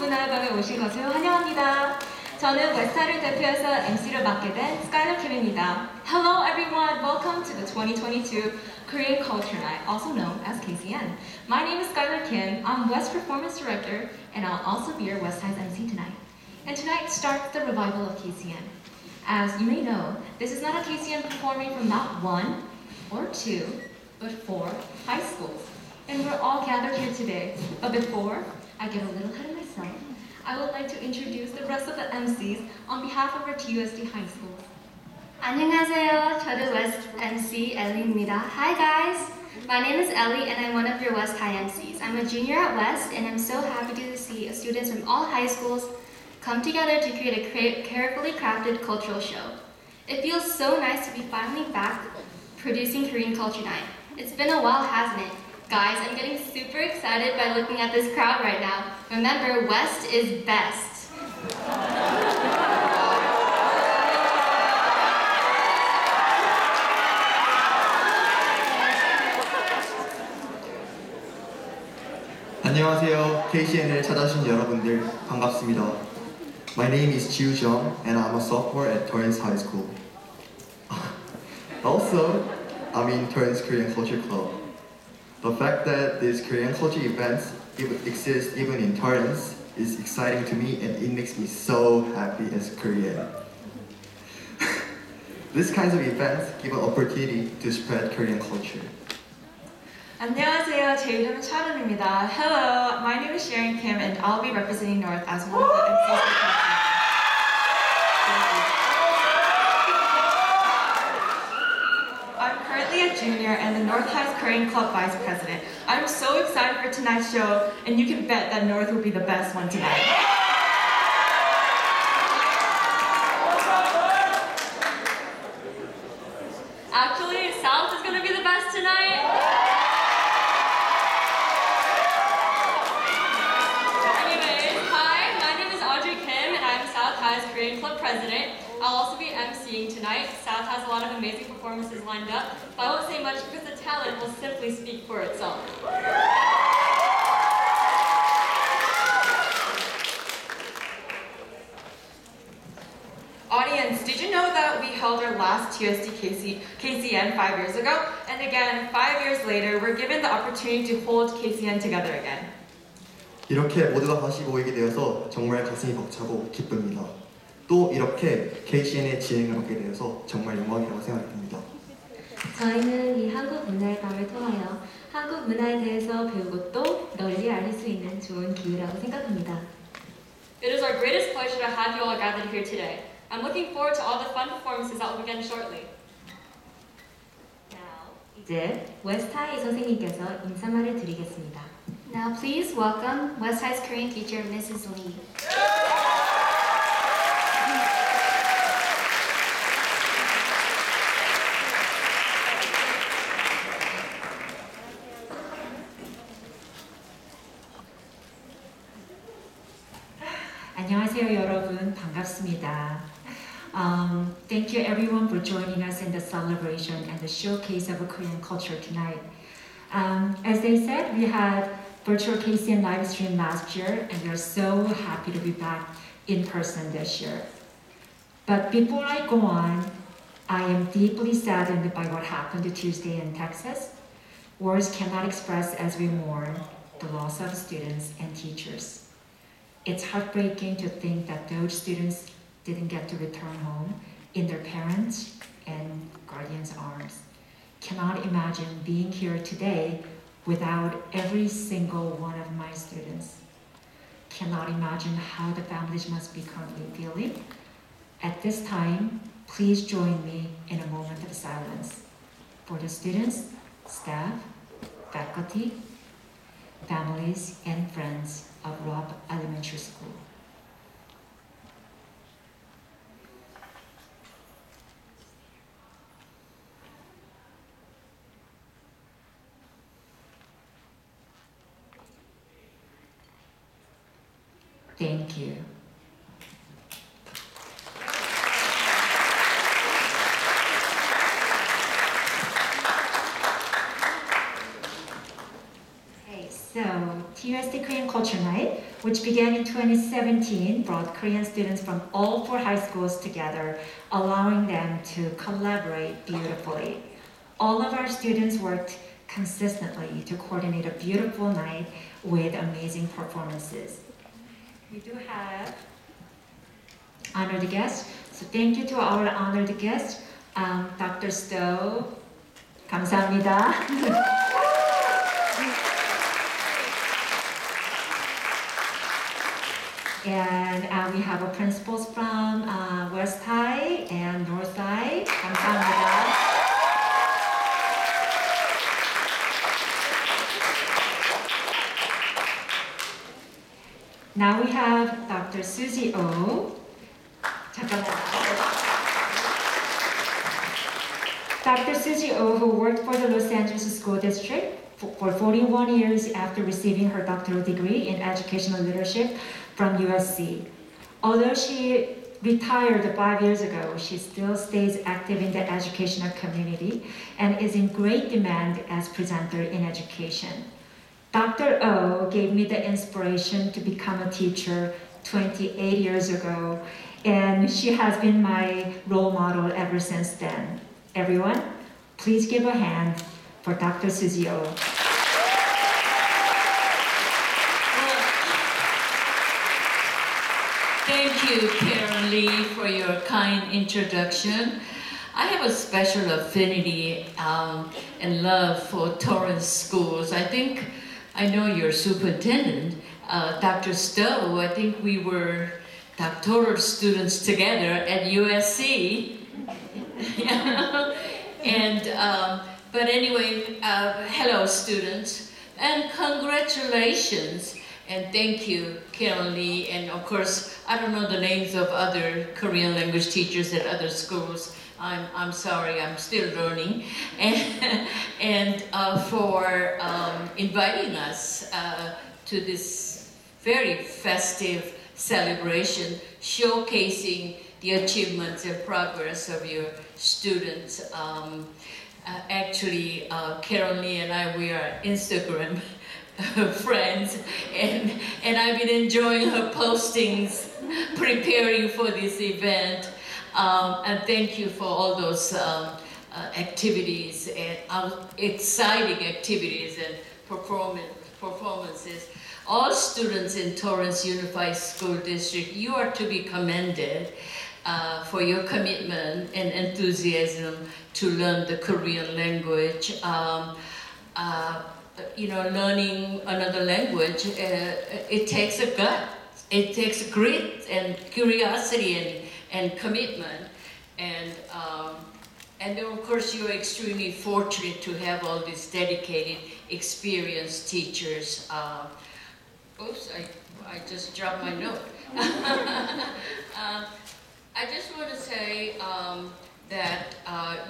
문화의 밤에 오신 것을 환영합니다. 저는 웨스타를 대표해서 MC를 맡게 된 Skylar Kim입니다. Hello everyone, welcome to the 2022 Korean Culture Night, also known as KCN. My name is Skylar Kim, I'm West Performance Director, and I'll also be your West Side's MC tonight. And tonight starts the revival of KCN. As you may know, this is not a KCN performing from not one or two, but 4 high schools. And we're all gathered here today. But before I get a little ahead of myself, I would like to introduce the rest of the MCs on behalf of our TUSD high schools. 안녕하세요. 저도 West MC Ellie입니다. Hi guys. My name is Ellie and I'm one of your West High MCs. I'm a junior at West and I'm so happy to see students from all high schools come together to create a carefully crafted cultural show. It feels so nice to be finally back producing Korean Culture Night. It's been a while, hasn't it? Guys, I'm getting super excited by looking at this crowd right now. Remember, West is best. 안녕하세요. KCN을 찾아주신 여러분들 반갑습니다. My name is Jung and I'm a sophomore at Torrance High School. Also, I'm in Torrance Korean Culture Club. The fact that these Korean culture events exist even in Torrance is exciting to me and it makes me so happy as Korean. These kinds of events give an opportunity to spread Korean culture. 안녕하세요. 제 이름은 Sharon입니다. Hello, my name is Sharon Kim and I'll be representing North as one of the MCs for KCN. I'm currently a junior and the North High's Korean Club Vice President. I'm so excited for tonight's show and you can bet that North will be the best one tonight. Actually, South is going to be the best tonight. Anyways, hi, my name is Audrey Kim and I'm South High's Korean Club President. I'll also be MCing tonight. South has a lot of amazing performances lined up, but I won't say much because the talent will simply speak for itself. Audience, did you know that we held our last TUSD KCN 5 years ago? And again, 5 years later, we're given the opportunity to hold KCN together again. 이렇게 모두가 다시 모이게 되어서 정말 가슴이 벅차고 기쁩니다. 또 이렇게 KCN의 진행을 하게 되어서 정말 영광이라고 생각됩니다. 저희는 이 한국 문화의 밤을 통하여 한국 문화에 대해서 배우고 또 널리 알릴 수 있는 좋은 기회라고 생각합니다. It is our greatest pleasure to have you all gathered here today. I'm looking forward to all the fun performances that will begin shortly. Now, 이제 웨스타이 선생님께서 인사말을 드리겠습니다. Now please welcome West High's Korean teacher, Mrs. Lee. 안녕하세요 여러분 반갑습니다. Thank you everyone for joining us in the celebration and the showcase of Korean culture tonight. As they said, we had virtual KCN live stream last year and we're so happy to be back in person this year. But before I go on, I am deeply saddened by what happened Tuesday in Texas. Words cannot express as we mourn the loss of students and teachers. It's heartbreaking to think that those students didn't get to return home in their parents' and guardians' arms. Cannot imagine being here today without every single one of my students. Cannot imagine how the families must be currently feeling. At this time, please join me in a moment of silence for the students, staff, faculty, families, and friends of Rob Elementary School. Thank you. So, LAUSD Korean Culture Night, which began in 2017, brought Korean students from all 4 high schools together, allowing them to collaborate beautifully. All of our students worked consistently to coordinate a beautiful night with amazing performances. We do have honored guests, so thank you to our honored guests, Dr. Stowe. 감사합니다. And we have principals from West High and North High. 감사합니다. Now we have Dr. Suzie Oh. Dr. Suzie Oh, who worked for the Los Angeles School District for 41 years after receiving her doctoral degree in educational leadership from USC. Although she retired 5 years ago, she still stays active in the educational community and is in great demand as presenter in education. Dr. Oh gave me the inspiration to become a teacher 28 years ago, and she has been my role model ever since then. Everyone, please give a hand for Dr. Suzie Oh. Thank you, Karyn Lee, for your kind introduction. I have a special affinity and love for Torrance schools. I know your superintendent, Dr. Stowe. I think we were doctoral students together at USC. But anyway, hello students, and congratulations, and thank you, Karyn Lee, and of course, I don't know the names of other Korean language teachers at other schools. I'm sorry, I'm still learning, and for inviting us to this very festive celebration, showcasing the achievements and progress of your students. Actually, Karyn Lee and I, we are Instagram friends, and I've been enjoying her postings, preparing for this event. And thank you for all those activities and exciting activities and performances. All students in Torrance Unified School District, you are to be commended for your commitment and enthusiasm to learn the Korean language. Learning another language, it takes a gut, it takes grit and curiosity and commitment. And then of course you're extremely fortunate to have all these dedicated, experienced teachers. Oops, I just dropped my note. I just want to say that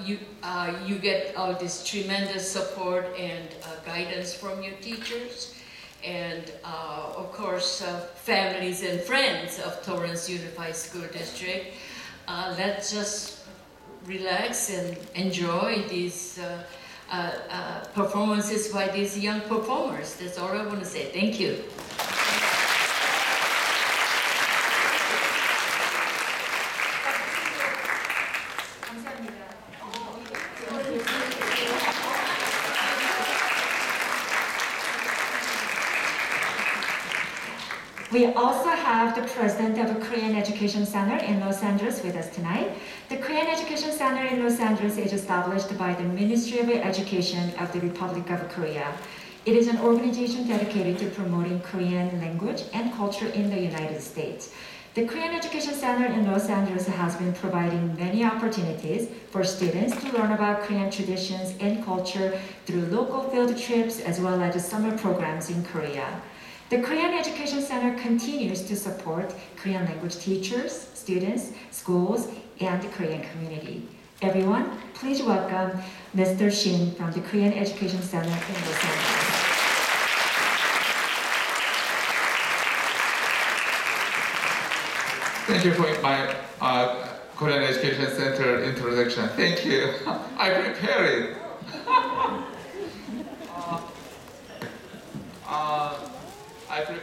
you get all this tremendous support and guidance from your teachers, and of course families and friends of Torrance Unified School District. Let's just relax and enjoy these performances by these young performers. That's all I want to say. Thank you. We also have the president of the Korean Education Center in Los Angeles with us tonight. The Korean Education Center in Los Angeles is established by the Ministry of Education of the Republic of Korea. It is an organization dedicated to promoting Korean language and culture in the United States. The Korean Education Center in Los Angeles has been providing many opportunities for students to learn about Korean traditions and culture through local field trips as well as summer programs in Korea. The Korean Education Center continues to support Korean language teachers, students, schools, and the Korean community. Everyone, please welcome Mr. Shin from the Korean Education Center in Los Angeles. Thank you for my Korean Education Center introduction. Thank you. I prepared it.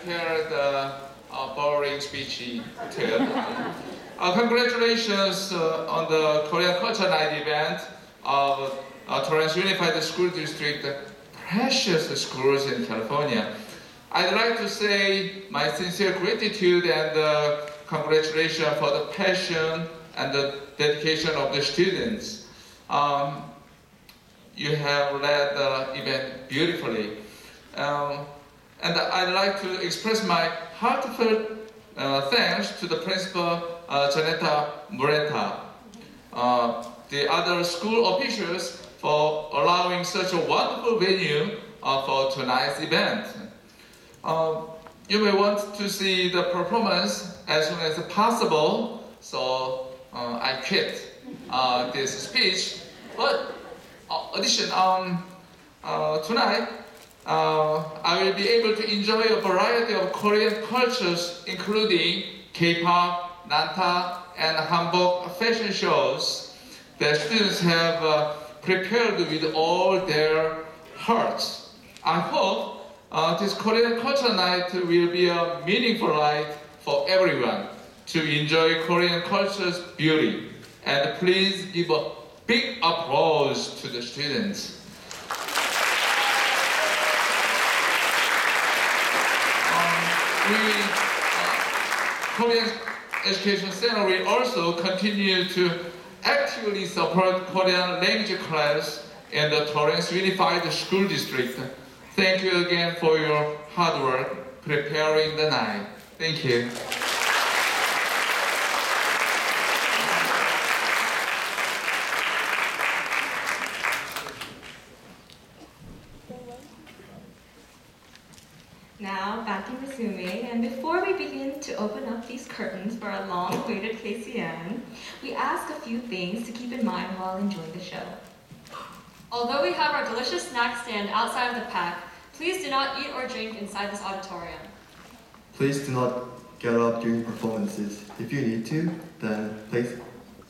prepared a boring speech too. Congratulations on the Korean Culture Night event of Torrance Unified School District, precious schools in California. I'd like to say my sincere gratitude and congratulations for the passion and the dedication of the students. You have led the event beautifully. And I'd like to express my heartfelt thanks to the principal, Janetta Mureta, the other school officials for allowing such a wonderful venue for tonight's event. You may want to see the performance as soon as possible, so I quit this speech. But addition, tonight I will be able to enjoy a variety of Korean cultures, including K-pop, Nanta, and Hanbok fashion shows that students have prepared with all their hearts. I hope this Korean Culture Night will be a meaningful night for everyone to enjoy Korean culture's beauty. And please give a big applause to the students. Korean Education Center will also continue to actively support Korean language class in the Torrance Unified School District. Thank you again for your hard work preparing the night. Thank you. Now, back in resuming, and before we begin to open up these curtains for our long-awaited KCN, we ask a few things to keep in mind while enjoying the show. Although we have our delicious snack stand outside of the pack, please do not eat or drink inside this auditorium. Please do not get up during performances. If you need to, then please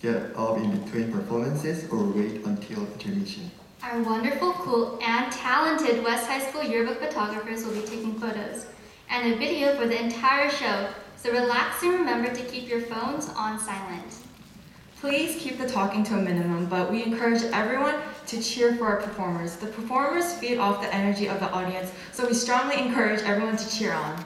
get up in between performances or wait until intermission. Our wonderful, cool, and talented West High School yearbook photographers will be taking photos and a video for the entire show, so relax and remember to keep your phones on silent. Please keep the talking to a minimum, but we encourage everyone to cheer for our performers. The performers feed off the energy of the audience, so we strongly encourage everyone to cheer on.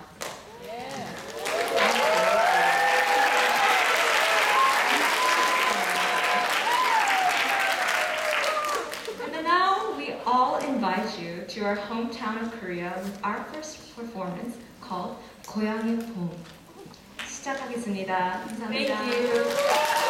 All invite you to our hometown of Korea with our first performance called 고향의 봄. 시작하겠습니다. 감사합니다. Thank you.